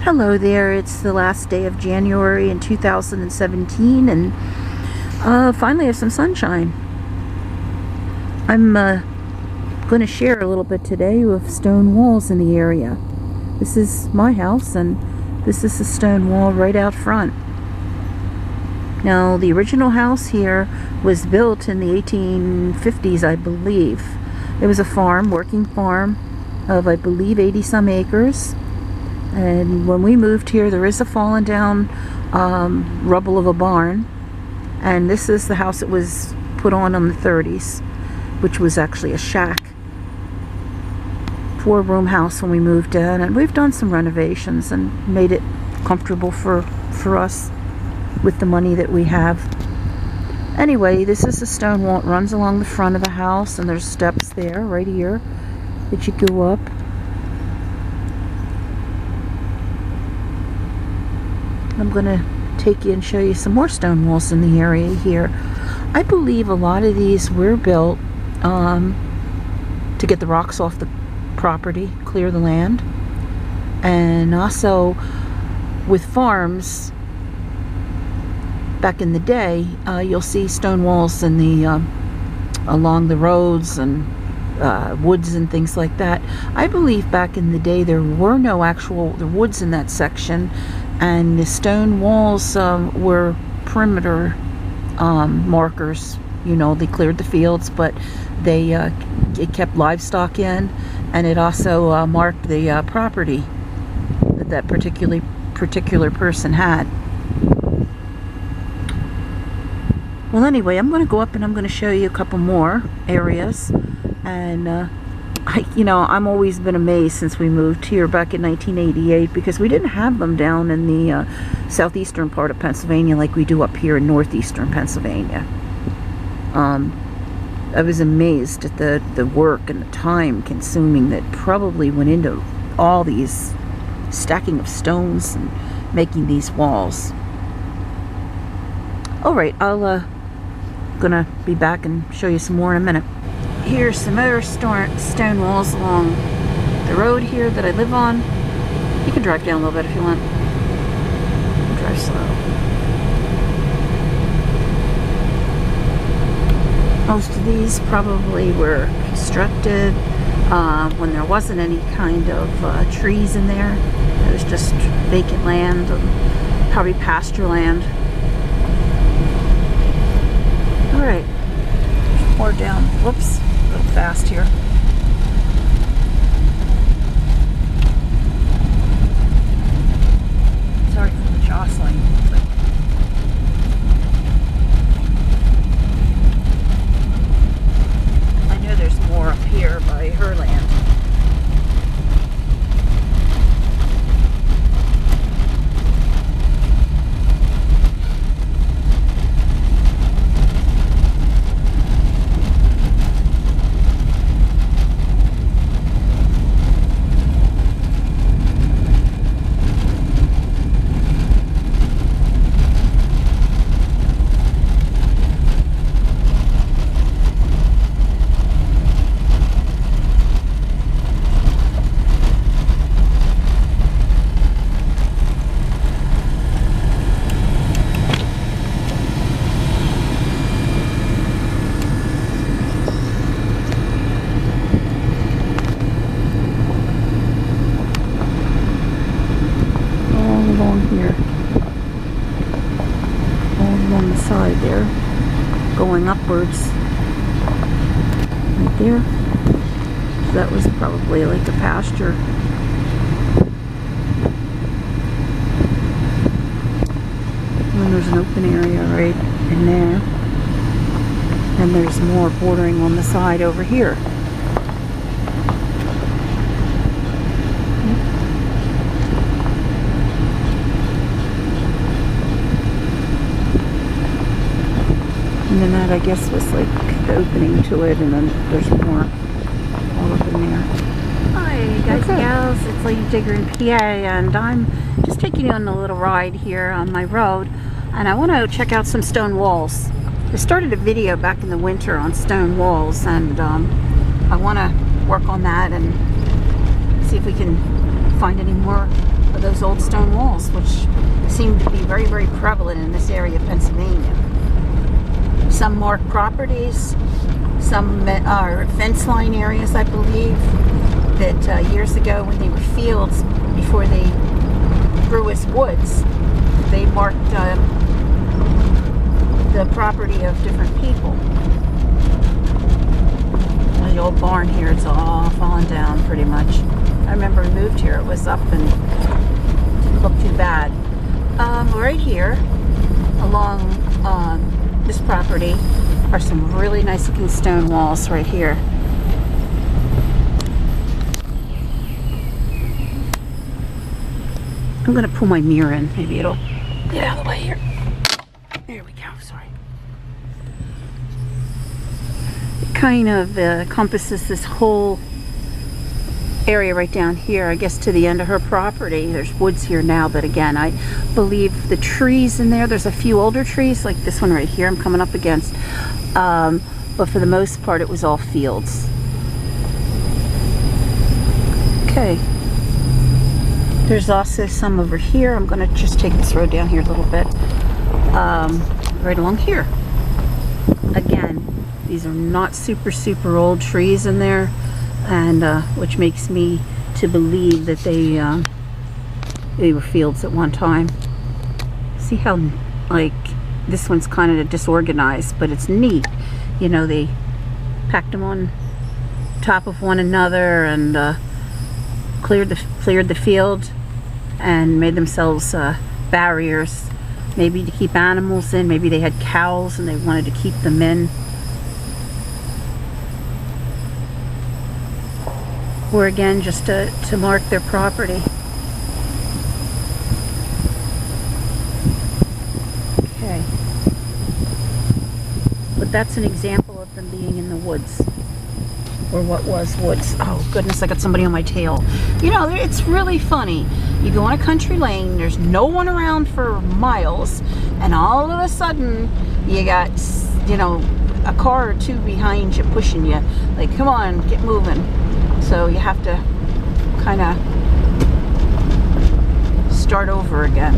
Hello there, it's the last day of January in 2017 and finally have some sunshine. I'm going to share a little bit today with stone walls in the area. This is my house and this is the stone wall right out front. Now the original house here was built in the 1850s, I believe. It was a farm, working farm of I believe 80 some acres. And when we moved here, there is a fallen down rubble of a barn, and this is the house that was put on the 30s, which was actually a shack, 4-room house when we moved in, and we've done some renovations and made it comfortable for us with the money that we have. Anyway, this is the stone wall. It runs along the front of the house, and there's steps there right here that you go up. I'm going to take you and show you some more stone walls in the area here. I believe a lot of these were built to get the rocks off the property, clear the land, and also with farms back in the day, you'll see stone walls in the along the roads and woods and things like that. I believe back in the day there were no actual woods in that section, and the stone walls were perimeter markers. You know, they cleared the fields, but they it kept livestock in, and it also marked the property that particular person had. Well, anyway, I'm going to go up and I'm going to show you a couple more areas, and I'm always been amazed since we moved here back in 1988, because we didn't have them down in the southeastern part of Pennsylvania like we do up here in northeastern Pennsylvania. I was amazed at the work and the time consuming that probably went into all these stacking of stones and making these walls. Alright, I'll gonna be back and show you some more in a minute. Here's some other stone walls along the road here that I live on. You can drive down a little bit if you want. Drive slow. Most of these probably were constructed when there wasn't any kind of trees in there. It was just vacant land, and probably pasture land. Alright, more down. Whoops. A little fast here. Sorry for the jostling. I know there's more up here by her land. Side there, going upwards right there. So that was probably like a pasture. And then there's an open area right in there, and there's more bordering on the side over here. And then that, I guess, was like the opening to it, and then there's more all up in there. Hi guys and gals, it's Lady Digger in PA, and I'm just taking you on a little ride here on my road, and I want to check out some stone walls. I started a video back in the winter on stone walls, and I want to work on that and see if we can find any more of those old stone walls, which seem to be very, very prevalent in this area of Pennsylvania. Some marked properties, some are fence line areas, I believe, that years ago when they were fields, before they grew as woods, they marked the property of different people. The old barn here, it's all fallen down pretty much. I remember we moved here, it was up and didn't look too bad. Right here, along this property, are some really nice looking stone walls right here. I'm going to pull my mirror in, maybe it'll get out of the way here. There we go, sorry. It kind of encompasses this whole area right down here, I guess to the end of her property. There's woods here now, but again, I believe the trees in there's a few older trees, like this one right here I'm coming up against. But for the most part, it was all fields. Okay. There's also some over here. I'm going to just take this road down here a little bit. Right along here. Again, these are not super old trees in there, and which makes me to believe that they were fields at one time. See how, like, this one's kind of disorganized, but it's neat. You know, they packed them on top of one another and cleared the field and made themselves barriers, maybe to keep animals in. Maybe they had cows and they wanted to keep them in, or again just to mark their property. Okay, but that's an example of them being in the woods, or what was woods. Oh goodness, I got somebody on my tail. You know, it's really funny. You go on a country lane, there's no one around for miles, and all of a sudden you got, you know, a car or two behind you pushing you, like, come on, get moving. So you have to kind of start over again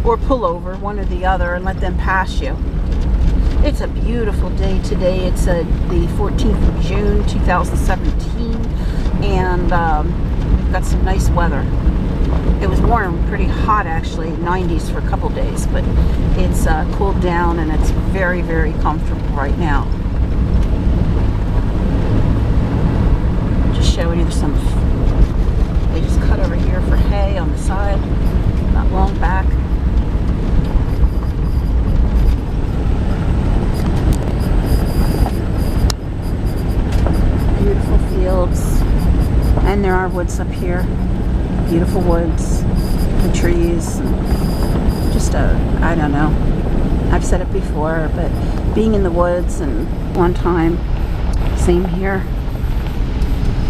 or pull over, one or the other, and let them pass you. It's a beautiful day today. It's the 14th of June 2017, and we've got some nice weather. It was warm, pretty hot actually, 90s for a couple days, but it's cooled down and it's very comfortable right now. Just showing you, there's some, they just cut over here for hay on the side, not long back. Beautiful fields, and there are woods up here. Beautiful woods, the trees, just I don't know, I've said it before, but being in the woods, and one time, same here.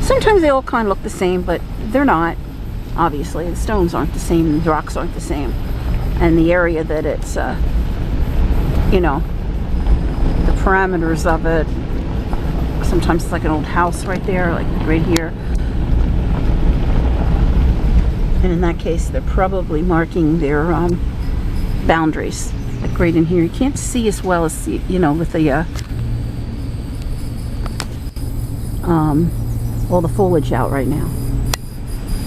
Sometimes they all kind of look the same, but they're not, obviously. The stones aren't the same, the rocks aren't the same, and the area that it's, you know, the parameters of it. Sometimes it's like an old house right there, like right here. And in that case, they're probably marking their boundaries. Like right in here, you can't see as well as, you know, with the all the foliage out right now.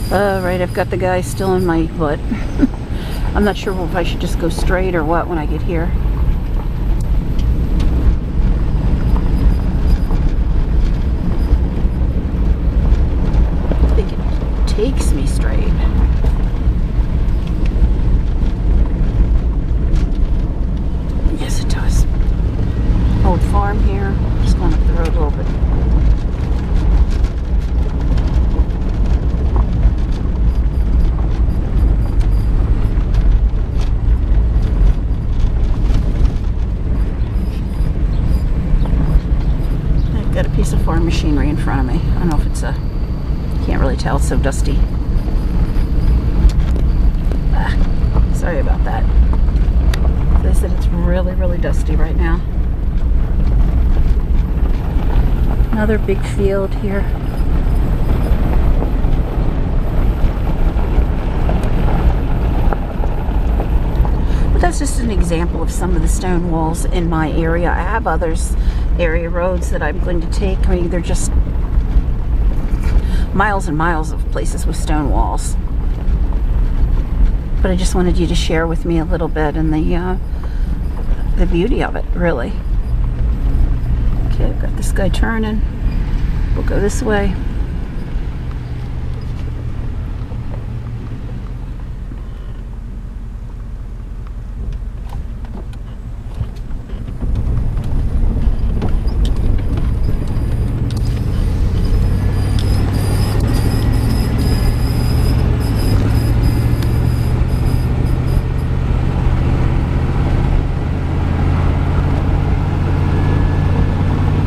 Right, I've got the guy still in my butt. I'm not sure if I should just go straight or what when I get here. I think it takes me straight. Yes, it does. Old farm here. Just going up the road a little bit. Piece of farm machinery in front of me. I don't know if it's a, can't really tell, it's so dusty. Sorry about that. They said it's really dusty right now. Another big field here. But that's just an example of some of the stone walls in my area. I have others, area roads that I'm going to take. I mean, they're just miles and miles of places with stone walls. But I just wanted you to share with me a little bit and the beauty of it, really. Okay, I've got this guy turning. We'll go this way.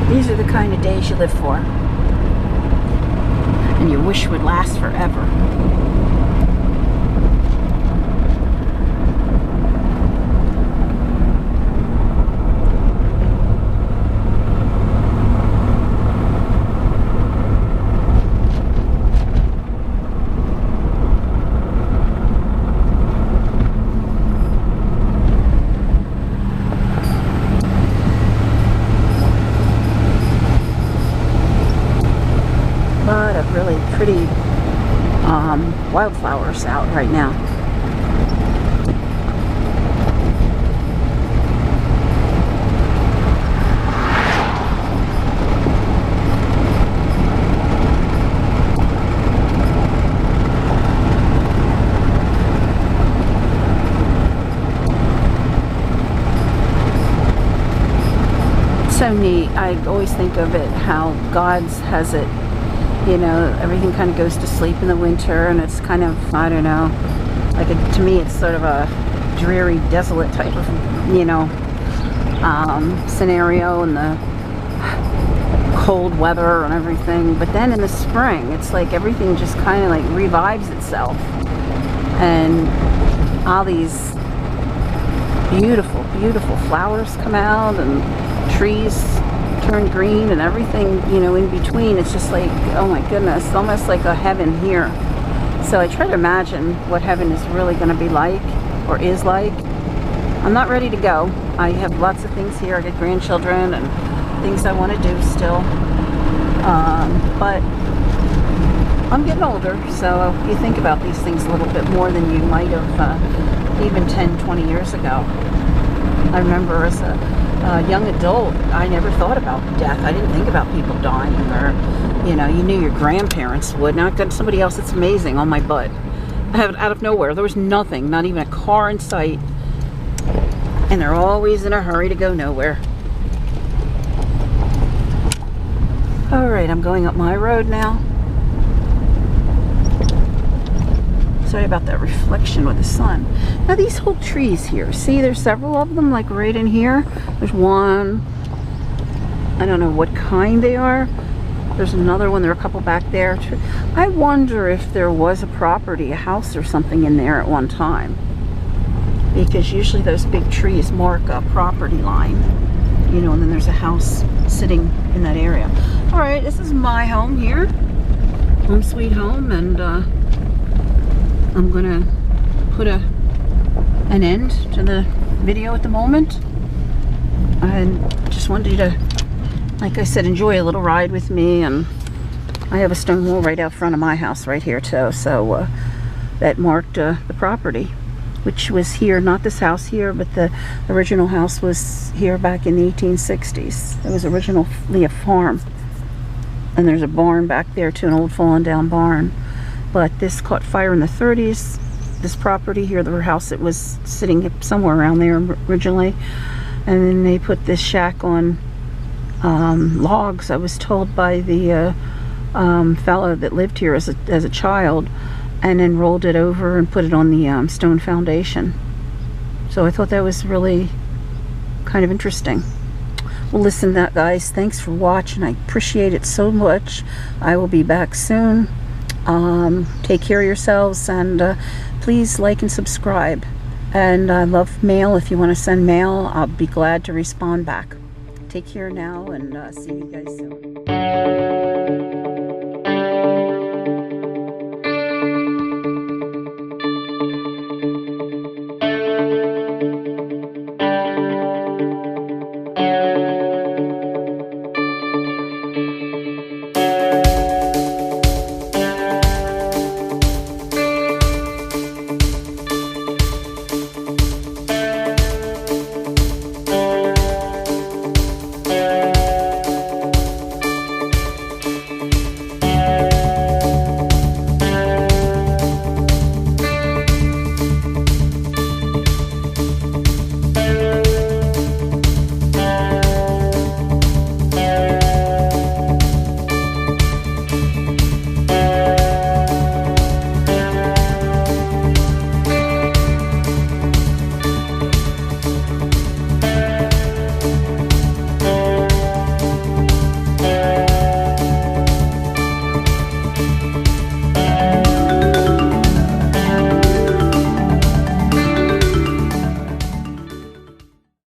These are the kind of days you live for, and you wish would last forever. Lot of really pretty wildflowers out right now. It's so neat. I always think of it how God's has it. You know, everything kind of goes to sleep in the winter, and it's kind of, I don't know, like to me it's sort of a dreary, desolate type of, you know, scenario, and the cold weather and everything. But then in the spring, it's like everything just kind of like revives itself, and all these beautiful, beautiful flowers come out, and trees turn green, and everything, you know, in between. It's just like, oh my goodness, almost like a heaven here. So I try to imagine what heaven is really going to be like, or is like. I'm not ready to go. I have lots of things here. I got grandchildren and things I want to do still, but I'm getting older, so you think about these things a little bit more than you might have even 10-20 years ago. I remember as a young adult, I never thought about death. I didn't think about people dying, or, you know, you knew your grandparents would. Now I've got somebody else that's amazing on my butt. I have it out of nowhere. There was nothing, not even a car in sight. And they're always in a hurry to go nowhere. All right, I'm going up my road now. Sorry about that reflection with the sun. Now these whole trees here, see, there's several of them, like right in here. There's one, I don't know what kind they are. There's another one, there are a couple back there. I wonder if there was a property, a house or something in there at one time. Because usually those big trees mark a property line, you know, and then there's a house sitting in that area. All right, this is my home here, home sweet home, and I'm gonna put an end to the video at the moment. I just wanted you to, like I said, enjoy a little ride with me. And I have a stone wall right out front of my house right here too, so that marked the property, which was here, not this house here, but the original house was here back in the 1860s. It was originally a farm, and there's a barn back there too, an old fallen down barn. But this caught fire in the 30s. This property here, the house, it was sitting somewhere around there originally. And then they put this shack on logs, I was told by the fellow that lived here as a child, and then rolled it over and put it on the stone foundation. So I thought that was really kind of interesting. Well, listen, guys, thanks for watching. I appreciate it so much. I will be back soon. Take care of yourselves, and please like and subscribe. And I love mail. If you want to send mail, I'll be glad to respond back. Take care now, and see you guys soon.